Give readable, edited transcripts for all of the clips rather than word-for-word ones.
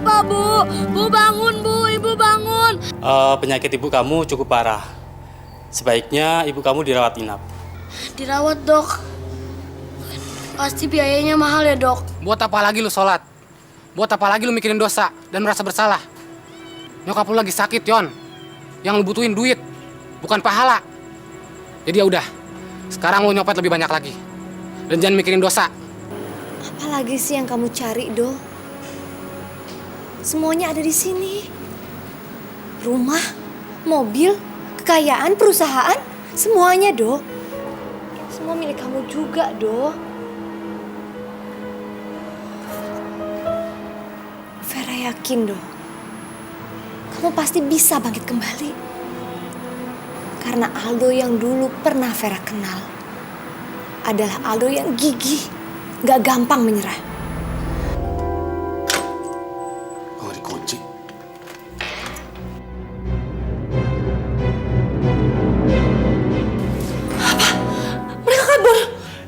apa, Bu? Bu bangun, Bu. Ibu bangun. Penyakit ibu kamu cukup parah. Sebaiknya ibu kamu dirawat inap. Dirawat, Dok. Pasti biayanya mahal ya, Dok. Buat apa lagi lu sholat? Buat apa lagi lu mikirin dosa dan merasa bersalah? Nyokap lu lagi sakit, Yon. Yang lu butuhin duit, bukan pahala. Jadi ya udah, sekarang lu nyopet lebih banyak lagi. Dan jangan mikirin dosa. Apa lagi sih yang kamu cari, Do? Semuanya ada di sini. Rumah, mobil, kekayaan, perusahaan, semuanya, Do. Semua milik kamu juga, Do. Vera yakin, Do. Kamu pasti bisa bangkit kembali. Karena Aldo yang dulu pernah Vera kenal adalah Aldo yang gigih, gak gampang menyerah. Oh, dikunci. Mereka kabur.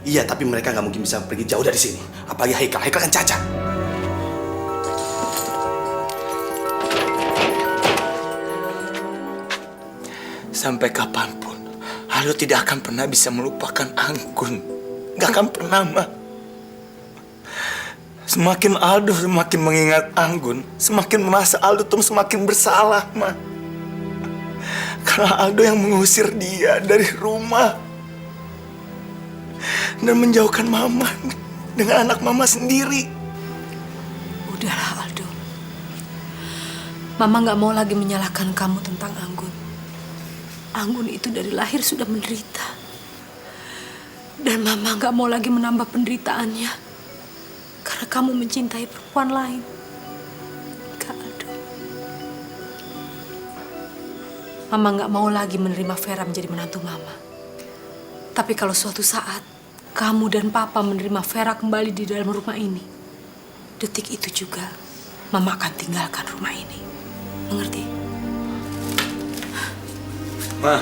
Iya, tapi mereka nggak mungkin bisa pergi jauh dari sini. Apalagi Haikal. Haikal kan cacat. Sampai kapanpun, Aldo tidak akan pernah bisa melupakan Anggun. Gak akan pernah, Ma. Semakin Aldo semakin mengingat Anggun, semakin merasa Aldo tuh semakin bersalah, Ma. Karena Aldo yang mengusir dia dari rumah. Dan menjauhkan Mama dengan anak Mama sendiri. Udahlah, Aldo. Mama gak mau lagi menyalahkan kamu tentang Anggun. Anggun itu dari lahir sudah menderita. Dan Mama gak mau lagi menambah penderitaannya. Karena kamu mencintai perempuan lain. Kak Aldo. Mama gak mau lagi menerima Vera menjadi menantu Mama. Tapi kalau suatu saat kamu dan Papa menerima Vera kembali di dalam rumah ini, detik itu juga Mama akan tinggalkan rumah ini. Mengerti? Ma.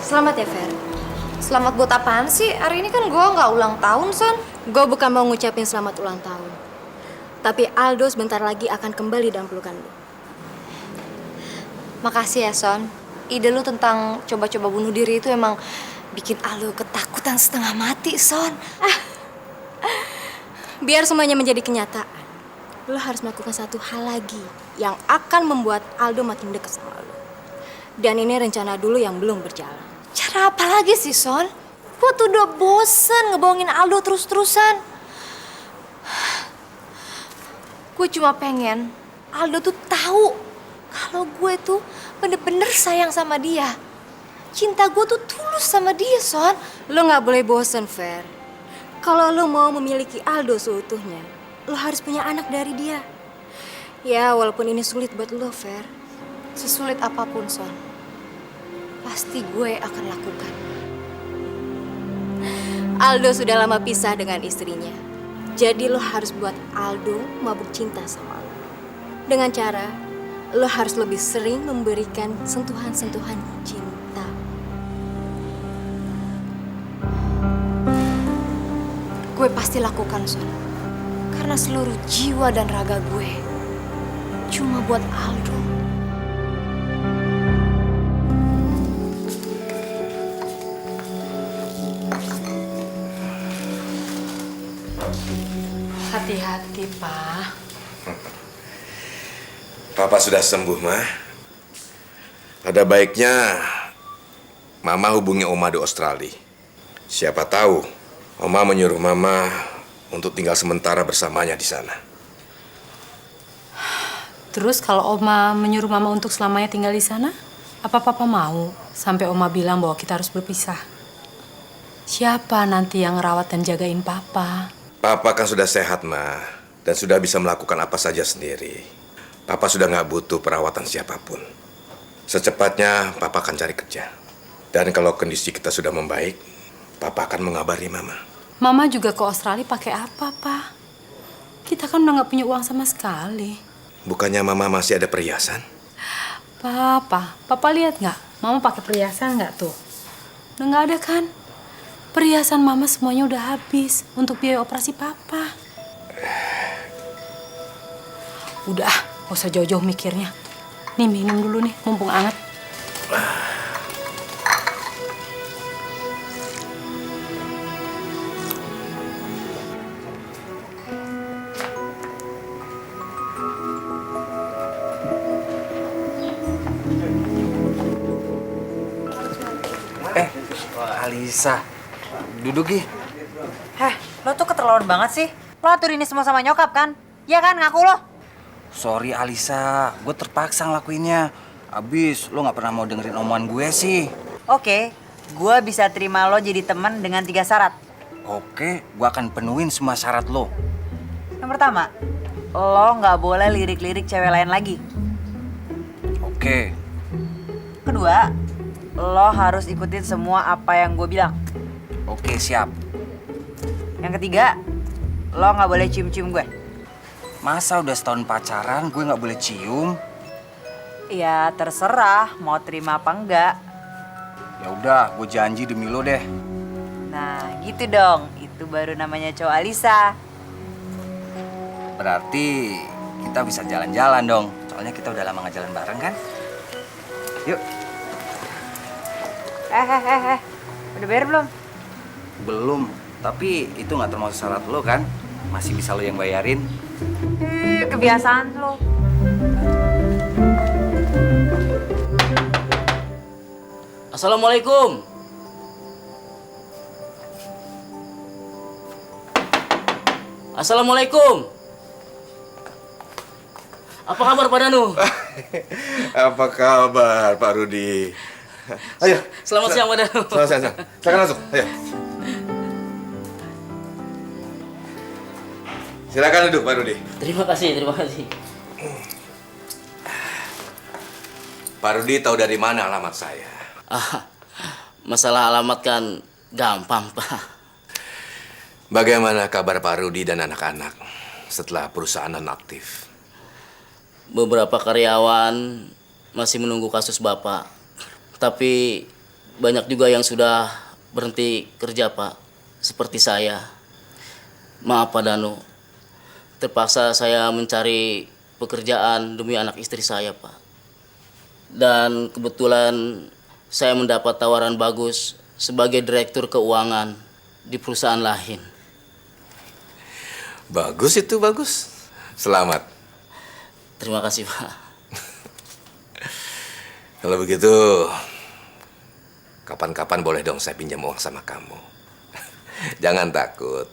Selamat ya, Fer. Selamat buat apaan sih? Hari ini kan gue nggak ulang tahun, Son. Gue bukan mau ngucapin selamat ulang tahun. Tapi Aldo sebentar lagi akan kembali dalam pelukan lu. Makasih ya, Son. Ide lu tentang coba-coba bunuh diri itu emang bikin Aldo ketakutan setengah mati, Son. Biar semuanya menjadi kenyataan, lo harus melakukan satu hal lagi yang akan membuat Aldo makin dekat sama lo. Dan ini rencana dulu yang belum berjalan. Cara apa lagi sih, Son? Gue tuh udah bosen ngebohongin Aldo terus-terusan. Gue cuma pengen Aldo tuh tahu kalau gue tuh bener-bener sayang sama dia. Cinta gue tuh tulus sama dia, Son. Lo gak boleh bosen, Fer. Kalau lo mau memiliki Aldo seutuhnya, lo harus punya anak dari dia. Ya, walaupun ini sulit buat lo, Fer. Sesulit apapun, Son, pasti gue akan lakukan. Aldo sudah lama pisah dengan istrinya. Jadi lo harus buat Aldo mabuk cinta sama lo. Dengan cara lo harus lebih sering memberikan sentuhan-sentuhan cinta. Gue pasti lakukan, Son. Karena seluruh jiwa dan raga gue cuma buat Aldo. Hati-hati, Pak. Papa sudah sembuh, Ma. Ada baiknya Mama hubungi Oma di Australia. Siapa tahu Oma menyuruh Mama untuk tinggal sementara bersamanya di sana. Terus kalau Oma menyuruh Mama untuk selamanya tinggal di sana, apa Papa mau sampai Oma bilang bahwa kita harus berpisah? Siapa nanti yang rawat dan jagain Papa? Papa kan sudah sehat, Ma, dan sudah bisa melakukan apa saja sendiri. Papa sudah nggak butuh perawatan siapapun. Secepatnya Papa akan cari kerja. Dan kalau kondisi kita sudah membaik, Papa akan mengabari Mama. Mama juga ke Australia pakai apa, Pak? Kita kan udah nggak punya uang sama sekali. Bukannya Mama masih ada perhiasan? Papa lihat nggak? Mama pakai perhiasan nggak tuh? Udah nggak ada kan? Perhiasan Mama semuanya udah habis untuk biaya operasi Papa. Udah, gak usah jauh-jauh mikirnya. Nih minum dulu nih, mumpung anget. Alisa, duduk Gi. Lo tuh keterlaluan banget sih. Lo atur ini semua sama nyokap kan? Iya kan, ngaku lo? Sorry Alisa, gue terpaksa ngelakuinnya. Abis lo nggak pernah mau dengerin omongan gue sih. Oke, gue bisa terima lo jadi teman dengan 3 syarat. Oke, gue akan penuhin semua syarat lo. Yang pertama, lo nggak boleh lirik-lirik cewek lain lagi. Oke, Kedua, lo harus ikutin semua apa yang gue bilang. oke siap. Yang ketiga, lo nggak boleh cium-cium gue. Masa udah setahun pacaran gue nggak boleh cium? Ya terserah mau terima apa enggak. Ya udah, gue janji demi lo deh. Nah gitu dong, itu baru namanya cowok Alisa. Berarti kita bisa jalan-jalan dong. Soalnya kita udah lama nggak jalan bareng kan? Yuk. Udah bayar belum? Belum, tapi itu nggak termasuk syarat lo kan? Masih bisa lo yang bayarin. Kebiasaan lo. Assalamualaikum. Assalamualaikum. Apa kabar Pak Danu? Apa kabar Pak Rudi? Ayo. Selamat siang Pak Danu. Selamat siang. Silakan masuk. Ayo. Silakan duduk Pak Rudi. Terima kasih, terima kasih. Pak Rudi tahu dari mana alamat saya? Masalah alamat kan gampang Pak. Bagaimana kabar Pak Rudi dan anak-anak setelah perusahaan nonaktif? Beberapa karyawan masih menunggu kasus Bapak. Tapi banyak juga yang sudah berhenti kerja Pak. Seperti saya. Maaf Pak Danu. Terpaksa saya mencari pekerjaan demi anak istri saya Pak. Dan kebetulan saya mendapat tawaran bagus sebagai direktur keuangan di perusahaan lain. Bagus itu, bagus. Selamat. Terima kasih Pak. Kalau begitu, kapan-kapan boleh dong saya pinjam uang sama kamu. Jangan takut.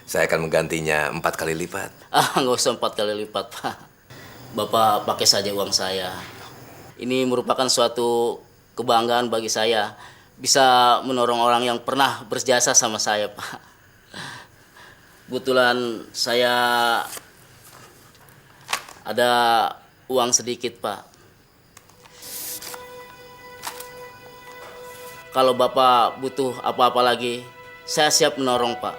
Saya akan menggantinya 4 kali lipat. Nggak usah 4 kali lipat Pak. Bapak pakai saja uang saya. Ini merupakan suatu kebanggaan bagi saya. Bisa menolong orang yang pernah berjasa sama saya Pak. Kebetulan saya ada uang sedikit Pak. Kalau Bapak butuh apa-apa lagi, saya siap menolong Pak.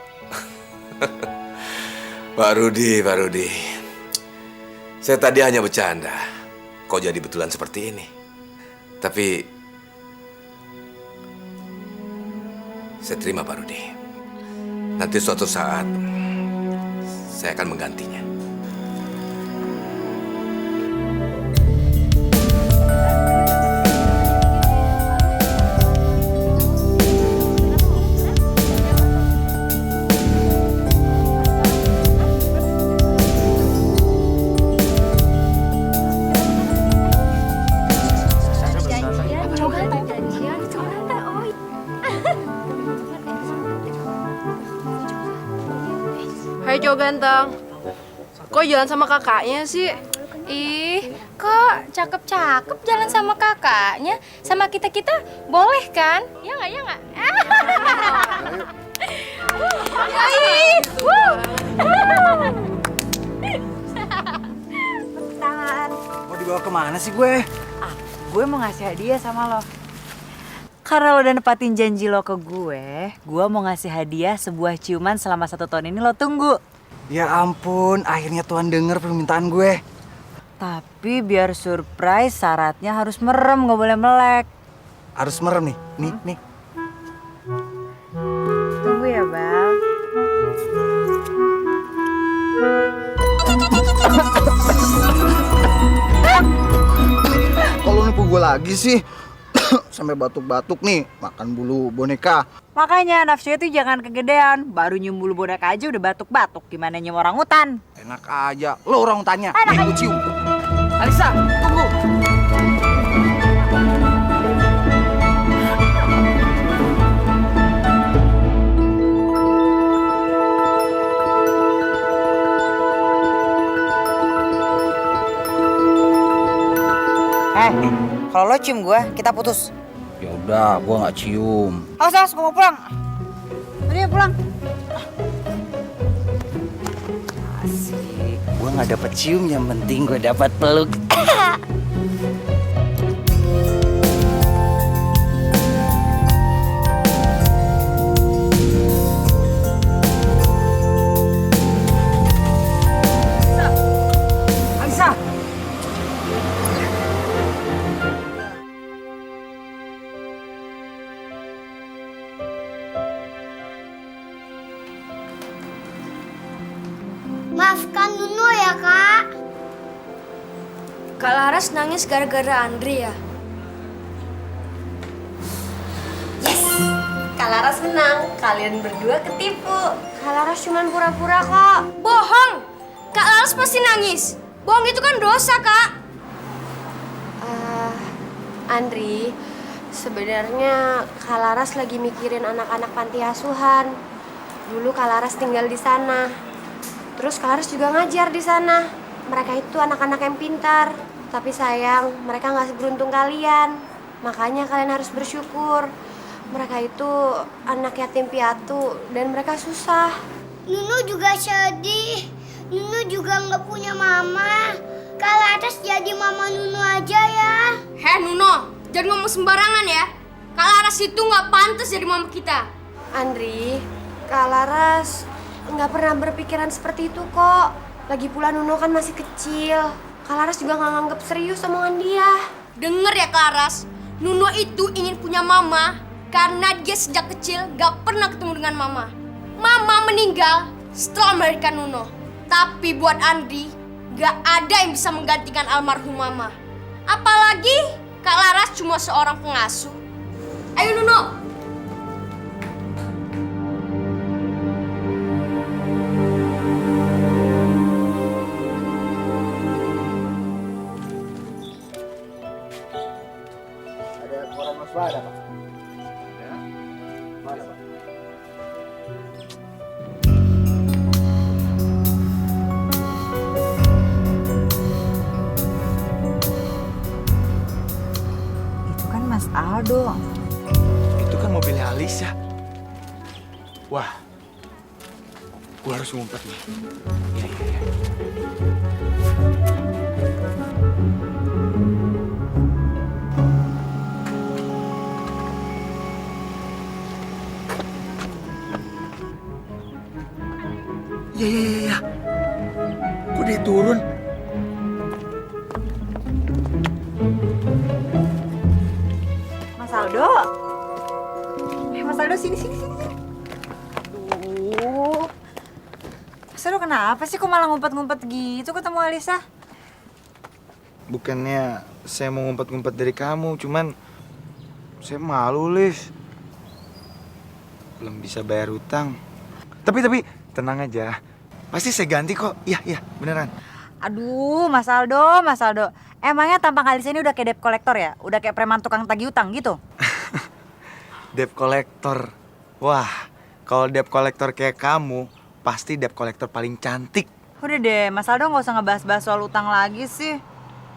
Pak Rudi. Saya tadi hanya bercanda. Kok jadi betulan seperti ini? Tapi saya terima Pak Rudi. Nanti suatu saat saya akan menggantinya. Hai cowok ganteng, kok jalan sama kakaknya sih? Ih, kok cakep-cakep jalan sama kakaknya. Sama kita-kita boleh kan? Ya nggak, ya nggak? Tangan. Mau dibawa kemana sih gue? Gue mau ngasih hadiah sama lo. Karena lo udah nepatin janji lo ke gue mau ngasih hadiah sebuah ciuman selama 1 tahun ini lo tunggu. Ya ampun, akhirnya Tuhan denger permintaan gue. Tapi biar surprise syaratnya harus merem, nggak boleh melek. Harus merem nih, nih. Tunggu ya, Bal. Kalau nipu gue lagi sih, sampai batuk-batuk nih, makan bulu boneka. Makanya nafsunya tuh jangan kegedean. Baru nyium bulu boneka aja udah batuk-batuk. Gimana nyium orang hutan? Enak aja, lo orang tanya, Enak nih aja. gue cium. Alisa, tunggu. Kalau lo cium gue, kita putus. Ya udah, gue nggak cium. Awas, gue mau pulang. Udah ya pulang. Asik, gue nggak dapet cium, yang penting gue dapat peluk. Alisa. Maafkan Nuno ya, Kak. Kak Laras nangis gara-gara Andri ya? Yes, Kak Laras menang. Kalian berdua ketipu. Kak Laras cuma pura-pura kok. Bohong! Kak Laras pasti nangis. Bohong itu kan dosa, Kak. Andri, sebenarnya Kak Laras lagi mikirin anak-anak panti asuhan. Dulu Kak Laras tinggal di sana. Terus Kak Laras juga ngajar di sana. Mereka itu anak-anak yang pintar. Tapi sayang, mereka nggak seberuntung kalian. Makanya kalian harus bersyukur. Mereka itu anak yatim piatu dan mereka susah. Nunu juga sedih. Nunu juga nggak punya mama. Kak Laras jadi mama Nunu aja ya. Heh, Nuno, jangan ngomong sembarangan ya. Kak Laras itu nggak pantas jadi mama kita. Andri, Kak Laras nggak pernah berpikiran seperti itu kok. Lagi pula Nuno kan masih kecil. Kak Laras juga nggak nganggep serius omongan dia. Denger ya Kak Laras, Nuno itu ingin punya mama karena dia sejak kecil gak pernah ketemu dengan mama. Mama meninggal setelah melahirkan Nuno. Tapi buat Andri, gak ada yang bisa menggantikan almarhum mama. Apalagi Kak Laras cuma seorang pengasuh. Ayo Nuno. Ada koran Mas Bada, Pak. Ya? Mana, Pak? Itu kan Mas Aldo. Itu kan mobilnya Alisa. Wah, gua harus ngumpet nih. Iya. Iya. Kok dia turun? Mas Aldo. Mas Aldo sini. Aduh. Mas Aldo kenapa sih kok malah ngumpet-ngumpet gitu ketemu Alisa? Bukannya saya mau ngumpet-ngumpet dari kamu, cuman saya malu, Lis. Belum bisa bayar utang. Tapi tenang aja. Pasti saya ganti kok. Iya, beneran. Aduh, Mas Aldo. Emangnya tampang Alisa ini udah kayak debt collector ya? Udah kayak preman tukang tagih utang gitu? Debt collector. Wah, kalau debt collector kayak kamu, pasti debt collector paling cantik. Udah deh, Mas Aldo nggak usah ngebahas-bahas soal utang lagi sih.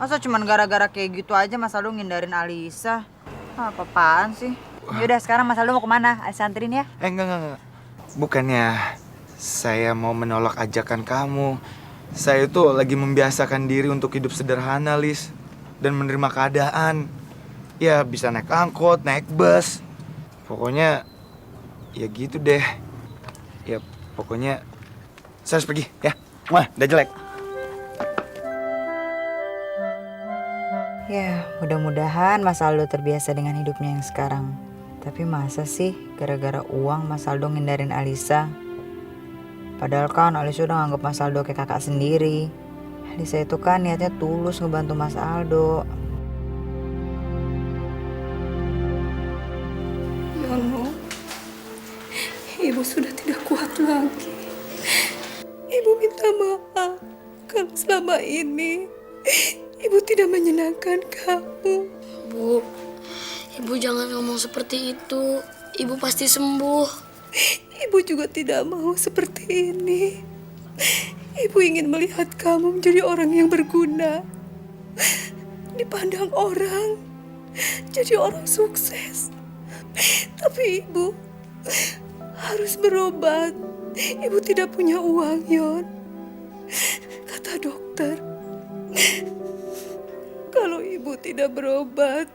Masa cuman gara-gara kayak gitu aja Mas Aldo ngindarin Alisa? Apa-apaan sih? Yaudah, sekarang Mas Aldo mau kemana? Alisa anterin ya? Enggak. Bukannya saya mau menolak ajakan kamu. Saya tuh lagi membiasakan diri untuk hidup sederhana, Lis. Dan menerima keadaan. Ya bisa naik angkot, naik bus. Pokoknya ya gitu deh. Ya pokoknya Saya harus pergi ya. Wah, udah jelek. Ya, mudah-mudahan Mas Aldo terbiasa dengan hidupnya yang sekarang. Tapi masa sih gara-gara uang Mas Aldo ngindarin Alisa? Padahal kan Alisa udah nganggap Mas Aldo kayak kakak sendiri. Alisa itu kan niatnya tulus ngebantu Mas Aldo. Yono, Ibu sudah tidak kuat lagi. Ibu minta maaf kalau selama ini Ibu tidak menyenangkan kamu. Bu, Ibu jangan ngomong seperti itu. Ibu pasti sembuh. Ibu juga tidak mau seperti ini. Ibu ingin melihat kamu menjadi orang yang berguna, dipandang orang, jadi orang sukses. Tapi Ibu harus berobat. Ibu tidak punya uang, Yon. Kata dokter, kalau Ibu tidak berobat,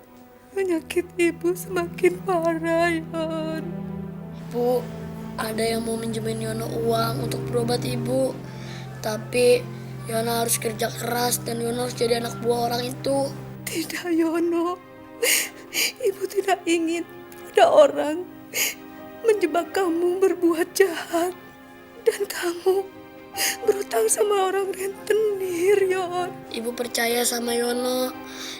penyakit Ibu semakin parah, Yon. Bu, ada yang mau minjemin Yono uang untuk berobat Ibu. Tapi Yono harus kerja keras dan Yono harus jadi anak buah orang itu. Tidak, Yono. Ibu tidak ingin ada orang menjebak kamu berbuat jahat. Dan kamu berutang sama orang rentenir, Yon. Ibu percaya sama Yono.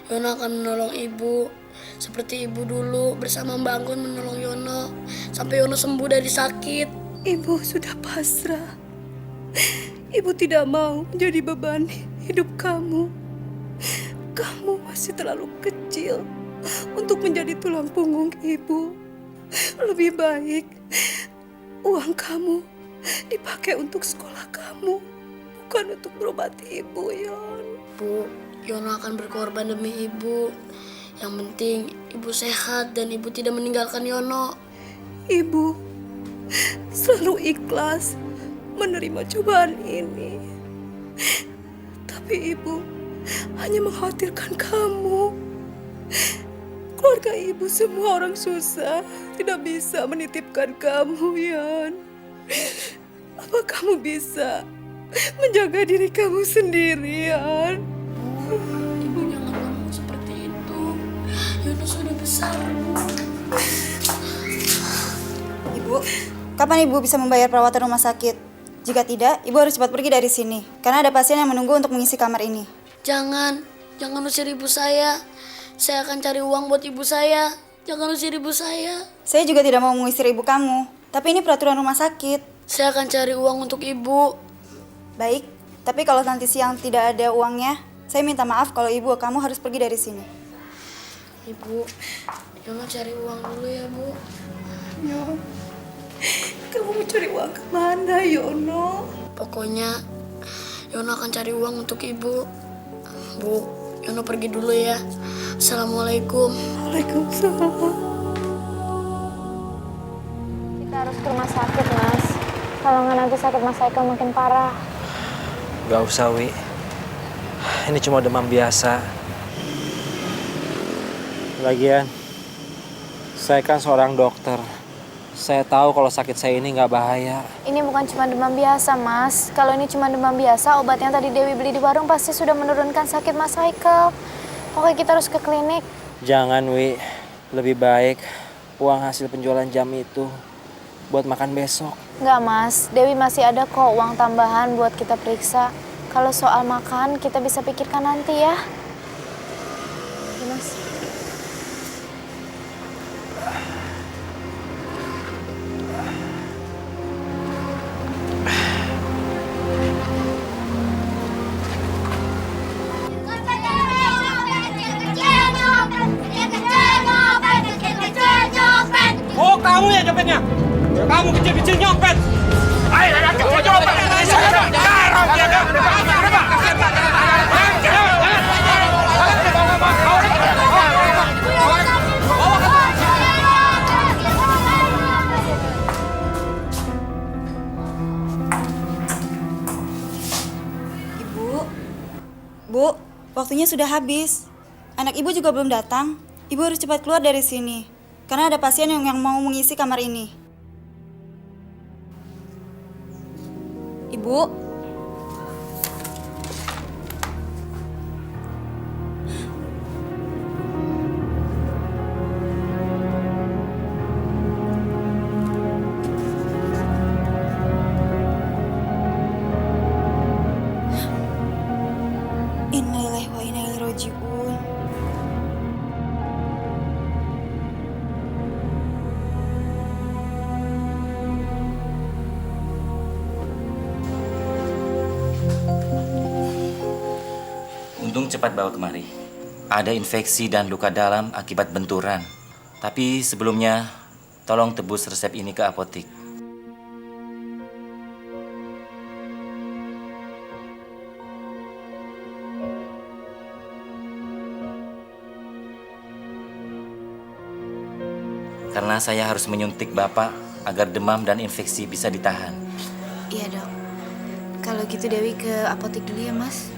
Yono akan menolong Ibu. Seperti Ibu dulu bersama Mbak Anggun menolong Yono. Sampai Yono sembuh dari sakit. Ibu sudah pasrah. Ibu tidak mau menjadi beban hidup kamu. Kamu masih terlalu kecil untuk menjadi tulang punggung Ibu. Lebih baik uang kamu dipakai untuk sekolah kamu, bukan untuk berobat Ibu, Yon. Bu, Yono akan berkorban demi Ibu. Yang penting Ibu sehat dan Ibu tidak meninggalkan Yono. Ibu selalu ikhlas menerima cobaan ini. Tapi Ibu hanya mengkhawatirkan kamu. Keluarga Ibu semua orang susah, tidak bisa menitipkan kamu, Yon. Apa kamu bisa menjaga diri kamu sendiri, Yon? Ibu jangan ngomong seperti itu. Yono sudah besar, Bu. Ibu, kapan Ibu bisa membayar perawatan rumah sakit? Jika tidak, Ibu harus cepat pergi dari sini. Karena ada pasien yang menunggu untuk mengisi kamar ini. Jangan usir Ibu saya. Saya akan cari uang buat Ibu saya. Jangan usir Ibu saya. Saya juga tidak mau mengusir Ibu kamu. Tapi ini peraturan rumah sakit. Saya akan cari uang untuk Ibu. Baik, tapi kalau nanti siang tidak ada uangnya, saya minta maaf kalau Ibu kamu harus pergi dari sini. Ibu, Yono cari uang dulu ya, Bu. Yon, kamu mau cari uang kemana, Yono? Pokoknya Yono akan cari uang untuk Ibu. Bu, Yono pergi dulu ya. Assalamualaikum. Waalaikumsalam. Kita harus ke rumah sakit, Mas. Kalau nggak nanti sakit Mas Haikal makin parah. Gak usah, Wi. Ini cuma demam biasa. Lagian, saya kan seorang dokter. Saya tahu kalau sakit saya ini nggak bahaya. Ini bukan cuma demam biasa, Mas. Kalau ini cuma demam biasa, obat yang tadi Dewi beli di warung pasti sudah menurunkan sakit Mas Haikal. Pokoknya kita harus ke klinik. Jangan, Wi. Lebih baik uang hasil penjualan jam itu buat makan besok. Nggak, Mas. Dewi masih ada kok uang tambahan buat kita periksa. Kalau soal makan, kita bisa pikirkan nanti ya. Ya, Mas. Oh, kamu ya nyopetnya? Kamu kecil-kecil nyopet. Ayo, kamu nyopet. Garang dia kan. Bu, waktunya sudah habis. Anak Ibu juga belum datang. Ibu harus cepat keluar dari sini. Karena ada pasien yang mau mengisi kamar ini. Ibu, Bu. Innalillahi wa inna ilaihi raji'un. Untung cepat bawa kemari. Ada infeksi dan luka dalam akibat benturan. Tapi sebelumnya, tolong tebus resep ini ke apotik. Karena saya harus menyuntik Bapak agar demam dan infeksi bisa ditahan. Iya, Dok. Kalau gitu Dewi ke apotek dulu ya, Mas.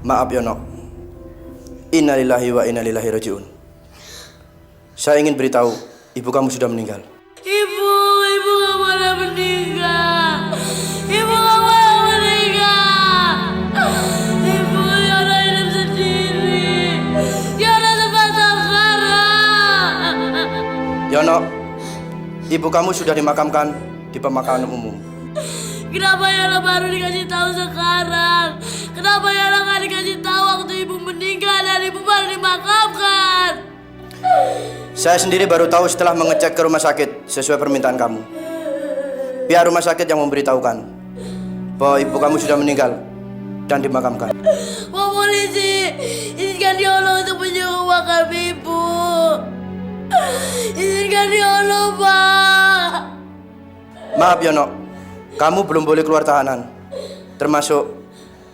Maaf Yono. Innalillahi wa inna ilaihi raji'un. Saya ingin beritahu, ibu kamu sudah meninggal. Ibu gak boleh meninggal. Ibu gak boleh meninggal. Ibu Yono hidup sendiri. Yono sempat sekarang. Yono, ibu kamu sudah dimakamkan di pemakaman umum. Kenapa Yono baru dikasih tahu sekarang? Kenapa Yono gak dikasih tahu waktu ibu meninggal dan ibu baru dimakamkan? Saya sendiri baru tahu setelah mengecek ke rumah sakit sesuai permintaan kamu. Pihak rumah sakit yang memberitahukan bahwa ibu kamu sudah meninggal dan dimakamkan. Pak polisi, izinkan Yono untuk menjenguk makam ibu. Izinkan Yono, Pak. Maaf Yono, kamu belum boleh keluar tahanan, termasuk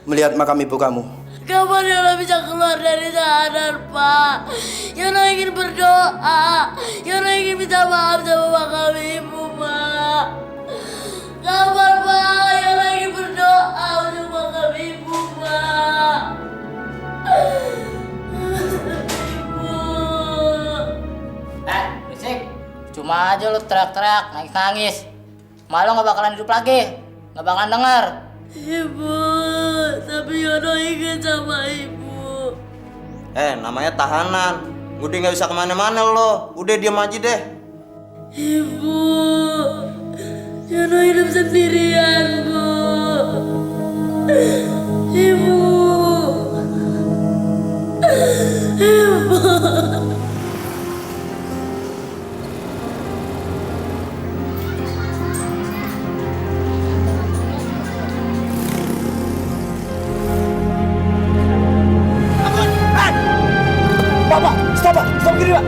melihat makam ibu kamu. Kapan Yono bisa keluar dari tahanan, Pak? Yono ingin berdoa. Yono ingin minta maaf sama makam ibu, Pak. Kapan, Pak? Yono ingin berdoa untuk makam ibu, Pak. Ibu. Berisik. Cuma aja lu teriak-teriak, nangis-nangis. Malu gak bakalan hidup lagi. Gak bakalan denger. Ibu, tapi Yono ingat sama ibu. Namanya tahanan. Udah nggak bisa kemana-mana lo. Udah diam aja deh. Ibu, Yono hidup sendirian, Bu. Ibu. Ibu. Pak, stop kiri, Pak.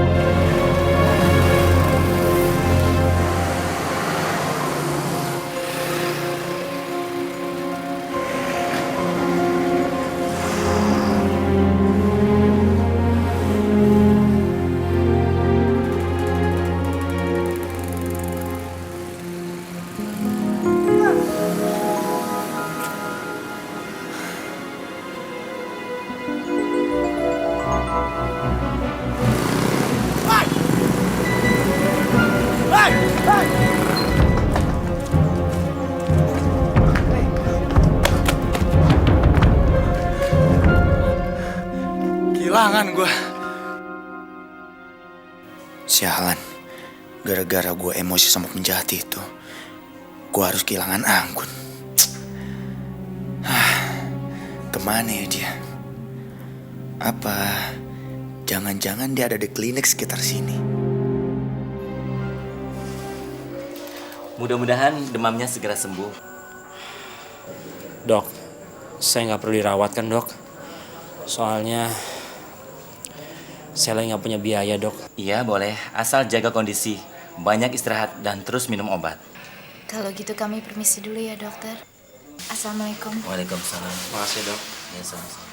Kehilangan gue. Sialan, gara-gara gue emosi sama penjahat itu, gue harus kehilangan Anggun. Kemana ya dia? Apa jangan-jangan dia ada di klinik sekitar sini? Mudah-mudahan demamnya segera sembuh. Dok, saya nggak perlu dirawat kan, Dok? Soalnya saya lagi nggak punya biaya, Dok. Iya, boleh. Asal jaga kondisi. Banyak istirahat dan terus minum obat. Kalau gitu kami permisi dulu ya, Dokter. Assalamualaikum. Waalaikumsalam. Makasih, Dok. Ya, sama-sama.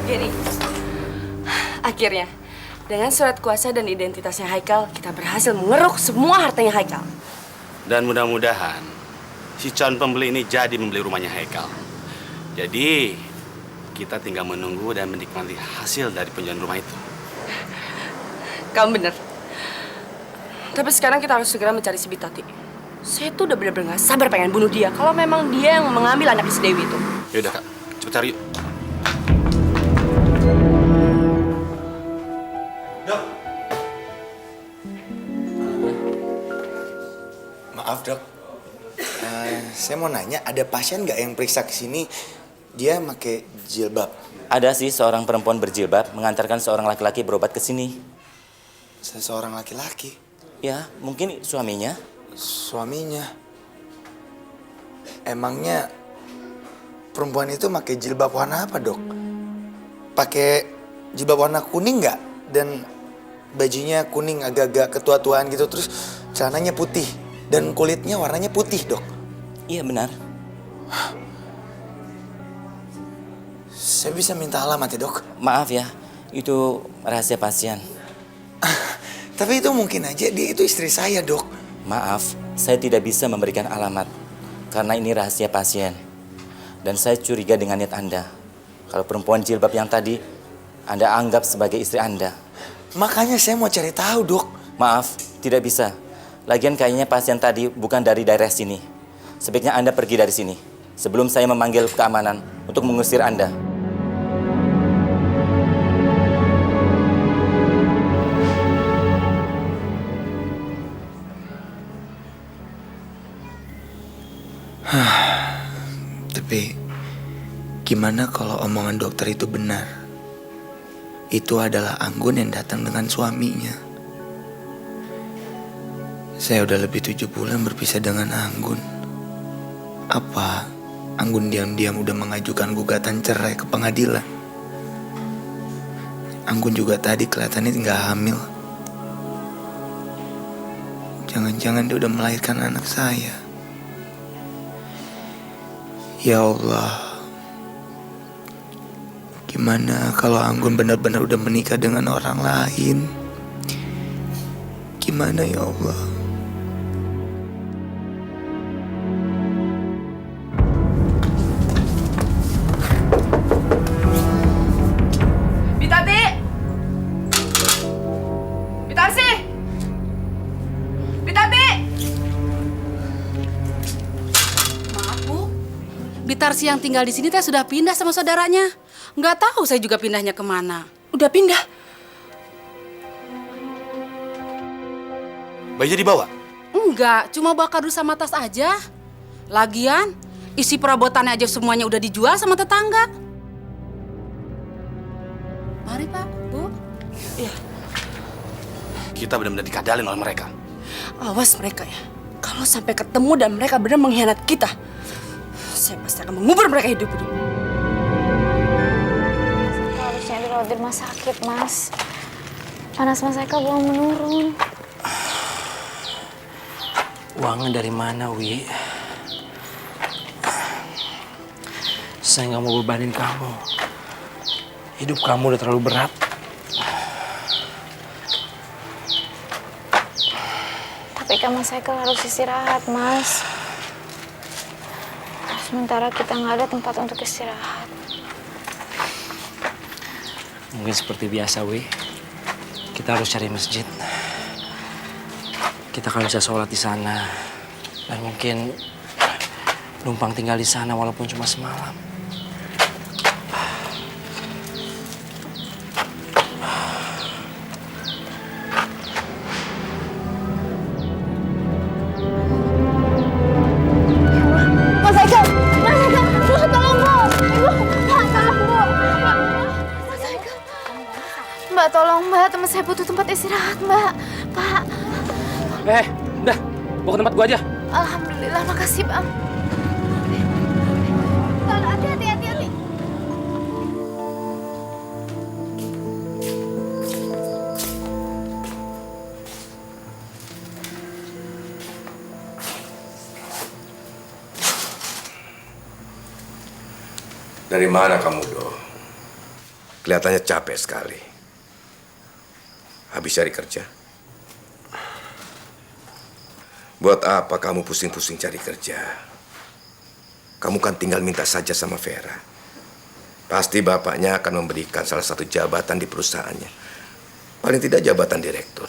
Gini, Akhirnya, dengan surat kuasa dan identitasnya Haikal, kita berhasil mengeruk semua hartanya Haikal. Dan mudah-mudahan si calon pembeli ini jadi membeli rumahnya Haikal. Jadi kita tinggal menunggu dan menikmati hasil dari penjualan rumah itu. Kamu bener. Tapi sekarang kita harus segera mencari si Bitati. Saya tuh udah bener-bener gak sabar pengen bunuh dia. Kalau memang dia yang mengambil anak si Dewi itu. Yaudah Kak, cepet cari yuk. Dok. Maaf dok. Saya mau nanya, ada pasien nggak yang periksa ke sini? Dia pakai jilbab. Ada sih seorang perempuan berjilbab mengantarkan seorang laki-laki berobat ke sini. Seseorang laki-laki? Ya, mungkin suaminya. Suaminya? Emangnya perempuan itu pakai jilbab warna apa dok? Pakai jilbab warna kuning nggak? Dan bajunya kuning agak-agak ketua-tuaan gitu, terus celananya putih dan kulitnya warnanya putih dok? Iya benar. Saya bisa minta alamat ya dok? Maaf ya, itu rahasia pasien. Tapi itu mungkin aja dia itu istri saya dok. Maaf, saya tidak bisa memberikan alamat karena ini rahasia pasien. Dan saya curiga dengan niat Anda. Kalau perempuan jilbab yang tadi Anda anggap sebagai istri Anda. Makanya saya mau cari tahu dok. Maaf, tidak bisa. Lagian kayaknya pasien tadi bukan dari daerah sini. Sebaiknya Anda pergi dari sini sebelum saya memanggil keamanan untuk mengusir Anda. Tapi gimana kalau omongan dokter itu benar? Itu adalah Anggun yang datang dengan suaminya. Saya udah lebih 7 bulan berpisah dengan Anggun. Apa Anggun diam-diam udah mengajukan gugatan cerai ke pengadilan? Anggun juga tadi kelihatannya nggak hamil. Jangan-jangan dia udah melahirkan anak saya. Ya Allah, gimana kalau Anggun benar-benar udah menikah dengan orang lain? Gimana ya Allah? Bitati! Bitarsi! Bitati! Bitarsi yang tinggal di sini teh sudah pindah sama saudaranya. Nggak tahu saya juga pindahnya kemana. Udah pindah? Bayinya dibawa? Enggak, cuma bawa kardus sama tas aja. Lagian, isi perabotannya aja semuanya udah dijual sama tetangga. Mari Pak, Bu. Iya. Kita benar-benar dikadalin oleh mereka. Awas mereka ya. Kalau sampai ketemu dan mereka benar mengkhianat kita, saya pasti akan mengubur mereka hidup-hidup. Harusnya dirawat di rumah sakit, Mas. Panas Mas Eka belum menurun. Uangnya dari mana, Wi? Saya nggak mau bebanin kamu. Hidup kamu udah terlalu berat. Tapi kan Mas Eka harus istirahat, Mas. Sementara kita nggak ada tempat untuk istirahat. Mungkin seperti biasa, Wi. Kita harus cari masjid. Kita kan bisa sholat di sana. Dan mungkin numpang tinggal di sana walaupun cuma semalam. Mas Eka, Bu, tolong Bu. Pak, tolong Bu. Mas Eka. Mbak, tolong Mbak, teman saya butuh tempat istirahat Mbak. Pak. Udah, bawa ke tempat gua aja. Alhamdulillah, makasih Bang. Hati-hati. Dari mana kamu, Do? Kelihatannya capek sekali. Habis cari kerja? Buat apa kamu pusing-pusing cari kerja? Kamu kan tinggal minta saja sama Vera. Pasti bapaknya akan memberikan salah satu jabatan di perusahaannya. Paling tidak jabatan direktur.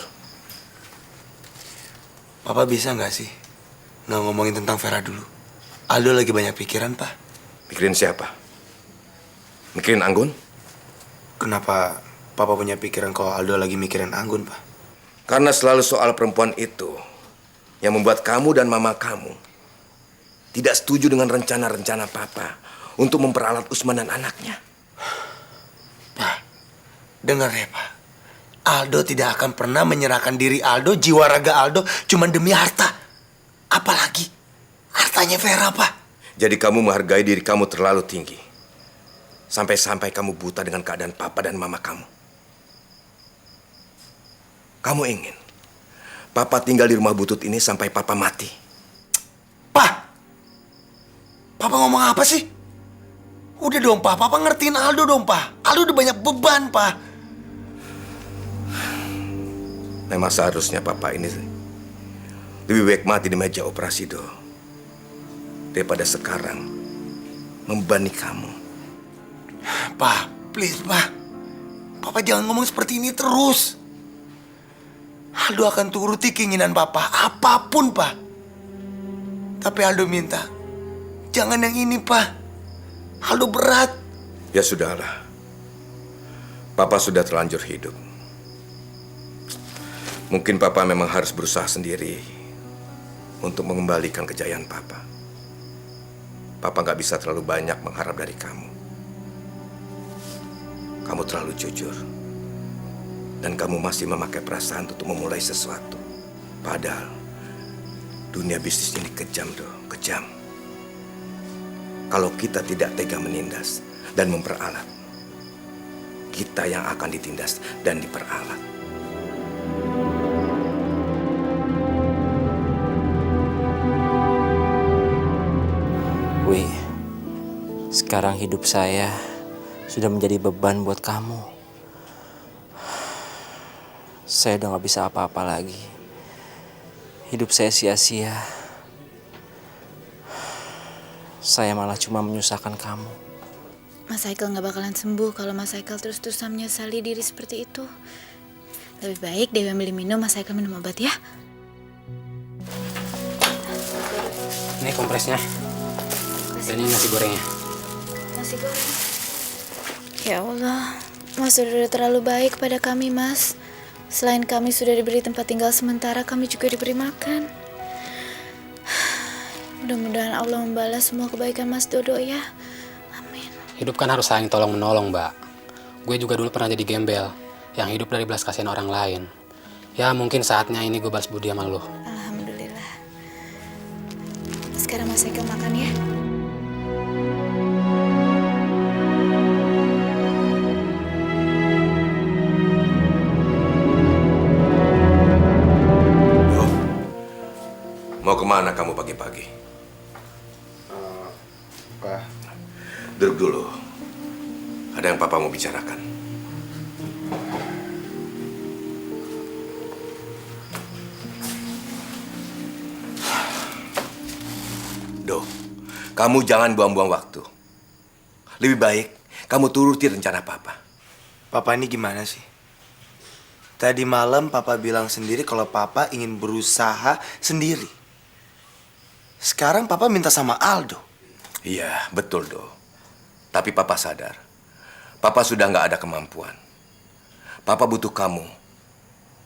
Papa bisa nggak sih nggak ngomongin tentang Vera dulu? Aldo lagi banyak pikiran, Pak. Mikirin siapa? Mikirin Anggun? Kenapa Papa punya pikiran kalau Aldo lagi mikirin Anggun, Pak? Karena selalu soal perempuan itu yang membuat kamu dan mama kamu tidak setuju dengan rencana-rencana Papa untuk memperalat Usman dan anaknya. Pak, dengar ya, Pak. Aldo tidak akan pernah menyerahkan diri Aldo, jiwa raga Aldo cuma demi harta. Apalagi hartanya Vera, Pak. Jadi kamu menghargai diri kamu terlalu tinggi. Sampai-sampai kamu buta dengan keadaan Papa dan Mama kamu. Kamu ingin Papa tinggal di rumah butut ini sampai Papa mati. Papa ngomong apa sih? Udah dong, Pak. Papa ngertiin Aldo dong, Pak. Aldo udah banyak beban, Pak. Memang seharusnya Papa ini lebih baik mati di meja operasi, Do. Daripada sekarang membebani kamu. Pak, please, Pak. Papa jangan ngomong seperti ini terus. Aldo akan turuti keinginan Papa, apapun, Pak. Tapi Aldo minta, jangan yang ini, Pak. Aldo berat. Ya sudahlah. Papa sudah terlanjur hidup. Mungkin Papa memang harus berusaha sendiri untuk mengembalikan kejayaan Papa. Papa nggak bisa terlalu banyak mengharap dari kamu. Kamu terlalu jujur. Dan kamu masih memakai perasaan untuk memulai sesuatu. Padahal dunia bisnis ini kejam, Do. Kejam. Kalau kita tidak tega menindas dan memperalat, kita yang akan ditindas dan diperalat. Wi, sekarang hidup saya sudah menjadi beban buat kamu. Saya udah gak bisa apa-apa lagi. Hidup saya sia-sia. Saya malah cuma menyusahkan kamu. Mas Haikal gak bakalan sembuh kalau Mas Haikal terus-terusan menyesali diri seperti itu. Lebih baik Dewi ambil minum, Mas Haikal minum obat ya. Ini kompresnya. Dan ini nasi gorengnya. Nasi goreng. Ya Allah, Mas sudah terlalu baik pada kami, Mas. Selain kami sudah diberi tempat tinggal sementara, kami juga diberi makan. Mudah-mudahan Allah membalas semua kebaikan Mas Dodo ya. Amin. Hidup kan harus saling tolong-menolong, Mbak. Gue juga dulu pernah jadi gembel yang hidup dari belas kasihan orang lain. Ya mungkin saatnya ini gue balas budi sama lo. Alhamdulillah. Sekarang Mas Eka makan ya. Mau kemana kamu pagi-pagi? Pak. Duduk dulu. Ada yang Papa mau bicarakan. Do, kamu jangan buang-buang waktu. Lebih baik kamu turuti rencana Papa. Papa ini gimana sih? Tadi malam Papa bilang sendiri kalau Papa ingin berusaha sendiri. Sekarang Papa minta sama Aldo. Iya, betul, Do. Tapi Papa sadar, Papa sudah nggak ada kemampuan. Papa butuh kamu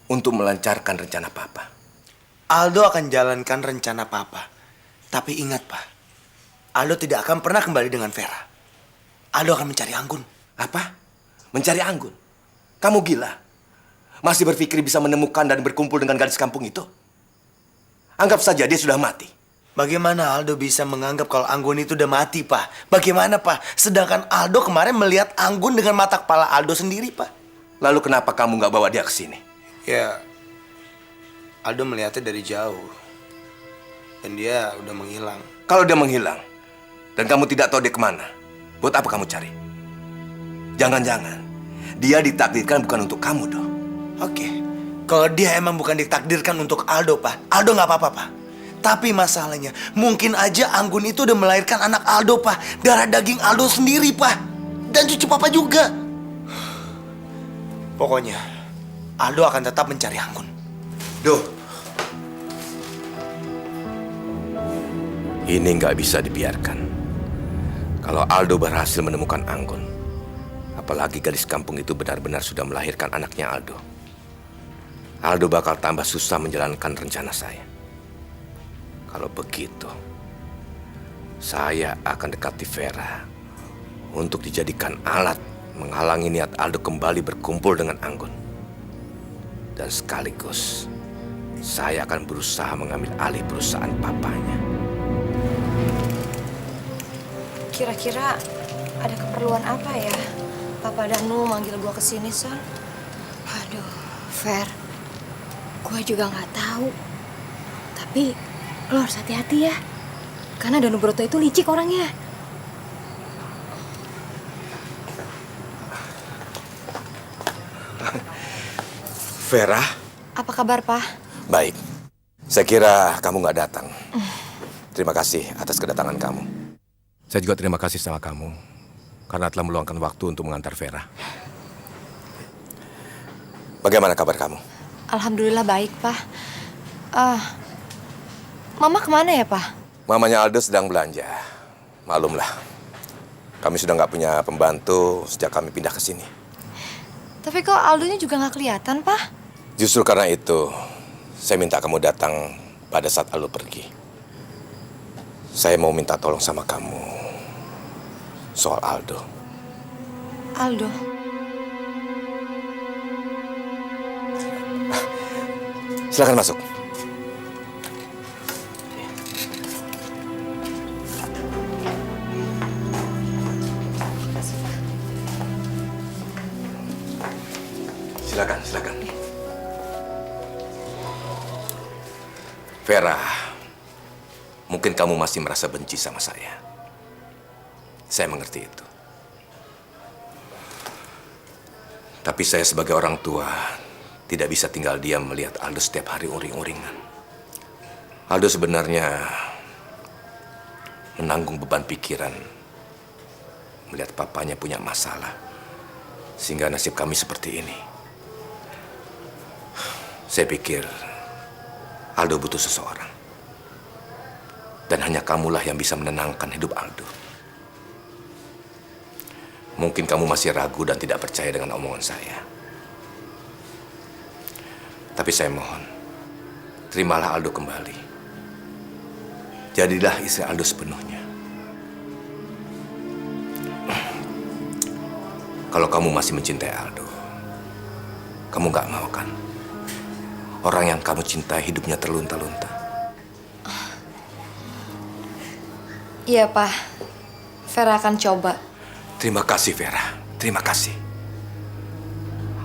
untuk melancarkan rencana Papa. Aldo akan jalankan rencana Papa. Tapi ingat, Pak, Aldo tidak akan pernah kembali dengan Vera. Aldo akan mencari Anggun. Apa? Mencari Anggun? Kamu gila? Masih berpikir bisa menemukan dan berkumpul dengan gadis kampung itu? Anggap saja dia sudah mati. Bagaimana Aldo bisa menganggap kalau Anggun itu udah mati, Pak? Bagaimana, Pak? Sedangkan Aldo kemarin melihat Anggun dengan mata kepala Aldo sendiri, Pak. Lalu kenapa kamu nggak bawa dia ke sini? Ya, Aldo melihatnya dari jauh. Dan dia udah menghilang. Kalau dia menghilang, dan kamu tidak tahu dia kemana, buat apa kamu cari? Jangan-jangan dia ditakdirkan bukan untuk kamu, Do. Oke. Kalau dia emang bukan ditakdirkan untuk Aldo, Pak, Aldo nggak apa-apa, Pak. Tapi masalahnya, mungkin aja Anggun itu udah melahirkan anak Aldo, Pak. Darah daging Aldo sendiri, Pak. Dan cucu Papa juga. Pokoknya, Aldo akan tetap mencari Anggun. Duh. Ini nggak bisa dibiarkan. Kalau Aldo berhasil menemukan Anggun, apalagi gadis kampung itu benar-benar sudah melahirkan anaknya Aldo, Aldo bakal tambah susah menjalankan rencana saya. Kalau begitu, saya akan dekati Vera untuk dijadikan alat menghalangi niat Aldo kembali berkumpul dengan Anggun. Dan sekaligus, saya akan berusaha mengambil alih perusahaan papanya. Kira-kira ada keperluan apa ya? Papa Danu manggil gua ke sini, Son. Aduh, Fer. Gua juga nggak tahu. Tapi lo harus hati-hati ya. Karena Danu Broto itu licik orangnya. Vera? Apa kabar, Pak? Baik. Saya kira kamu nggak datang. Terima kasih atas kedatangan kamu. Saya juga terima kasih sama kamu karena telah meluangkan waktu untuk mengantar Vera. Bagaimana kabar kamu? Alhamdulillah baik, Pak. Mama kemana ya, Pak? Mamanya Aldo sedang belanja. Maklumlah, kami sudah nggak punya pembantu sejak kami pindah ke sini. Tapi kok Aldonya juga nggak kelihatan, Pak? Justru karena itu, saya minta kamu datang pada saat Aldo pergi. Saya mau minta tolong sama kamu soal Aldo. Aldo? Silakan masuk. Silakan. Vera, mungkin kamu masih merasa benci sama saya. Saya mengerti itu. Tapi saya sebagai orang tua tidak bisa tinggal diam melihat Aldo setiap hari uring-uringan. Aldo sebenarnya menanggung beban pikiran melihat papanya punya masalah, sehingga nasib kami seperti ini. Saya pikir Aldo butuh seseorang. Dan hanya kamulah yang bisa menenangkan hidup Aldo. Mungkin kamu masih ragu dan tidak percaya dengan omongan saya. Tapi saya mohon, terimalah Aldo kembali. Jadilah istri Aldo sepenuhnya. Kalau kamu masih mencintai Aldo, kamu gak mau kan? Orang yang kamu cintai hidupnya terlunta-lunta. Iya, Pak. Vera akan coba. Terima kasih, Vera. Terima kasih.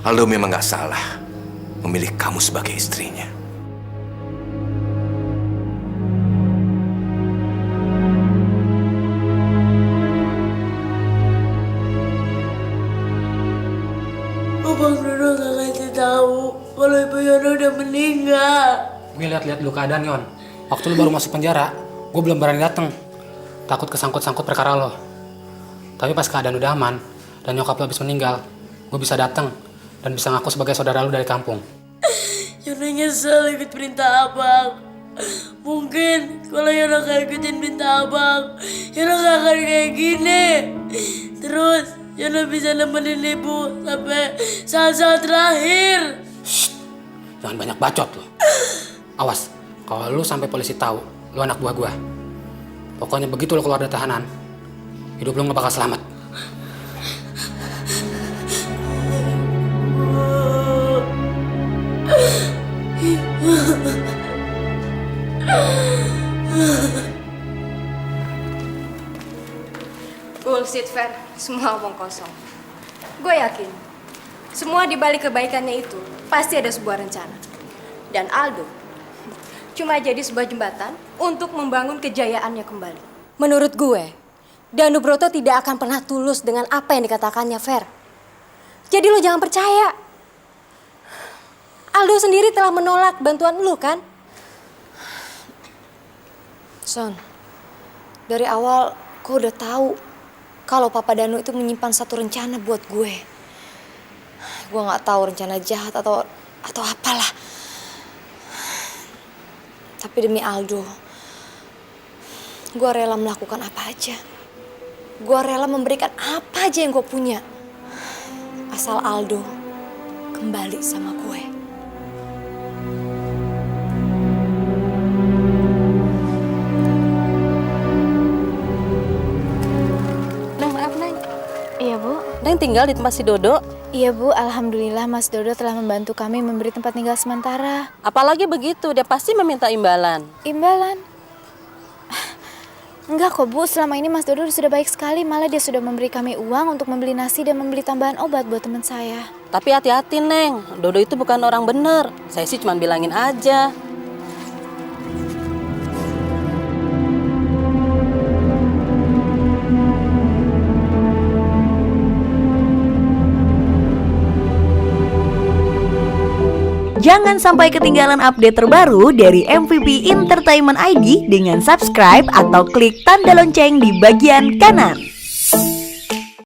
Aldo memang gak salah memilih kamu sebagai istrinya. Bang Dodo gak kasih tahu kalau Ibu Yono udah meninggal. Gue lihat-lihat dulu keadaan, Yon. Waktu lu baru masuk penjara, gue belum berani dateng. Takut kesangkut-sangkut perkara lo. Tapi pas keadaan udah aman dan nyokap lo habis meninggal, gue bisa datang dan bisa ngaku sebagai saudara lu dari kampung. Yono nyesel ikut perintah abang. Mungkin kalau Yono gak ikutin perintah abang, Yono gak akan kayak gini. Terus Yono bisa nemenin ibu sampai saat-saat terakhir. Shh, jangan banyak bacot lo. Awas, kalau lu sampai polisi tahu lu anak buah gua. Pokoknya begitu lu keluar dari tahanan, hidup lu gak bakal selamat. Bullshit, Fer. Semua omong kosong. Gue yakin, semua di balik kebaikannya itu pasti ada sebuah rencana. Dan Aldo cuma jadi sebuah jembatan untuk membangun kejayaannya kembali. Menurut gue, Danu Broto tidak akan pernah tulus dengan apa yang dikatakannya, Fer. Jadi lo jangan percaya. Aldo sendiri telah menolak bantuan lu kan? Son, dari awal gue udah tahu kalau Papa Danu itu menyimpan satu rencana buat gue. Gue nggak tahu rencana jahat atau apalah. Tapi demi Aldo, gue rela melakukan apa aja. Gue rela memberikan apa aja yang gue punya. Asal Aldo kembali sama gue. Neng, maaf Neng. Iya Bu. Neng tinggal di tempat si Dodo. Iya Bu, alhamdulillah Mas Dodo telah membantu kami memberi tempat tinggal sementara. Apalagi begitu, dia pasti meminta imbalan. Imbalan? Enggak kok Bu, selama ini Mas Dodo sudah baik sekali. Malah dia sudah memberi kami uang untuk membeli nasi dan membeli tambahan obat buat teman saya. Tapi hati-hati Neng, Dodo itu bukan orang bener. Saya sih cuma bilangin aja. Jangan sampai ketinggalan update terbaru dari MVP Entertainment ID dengan subscribe atau klik tanda lonceng di bagian kanan.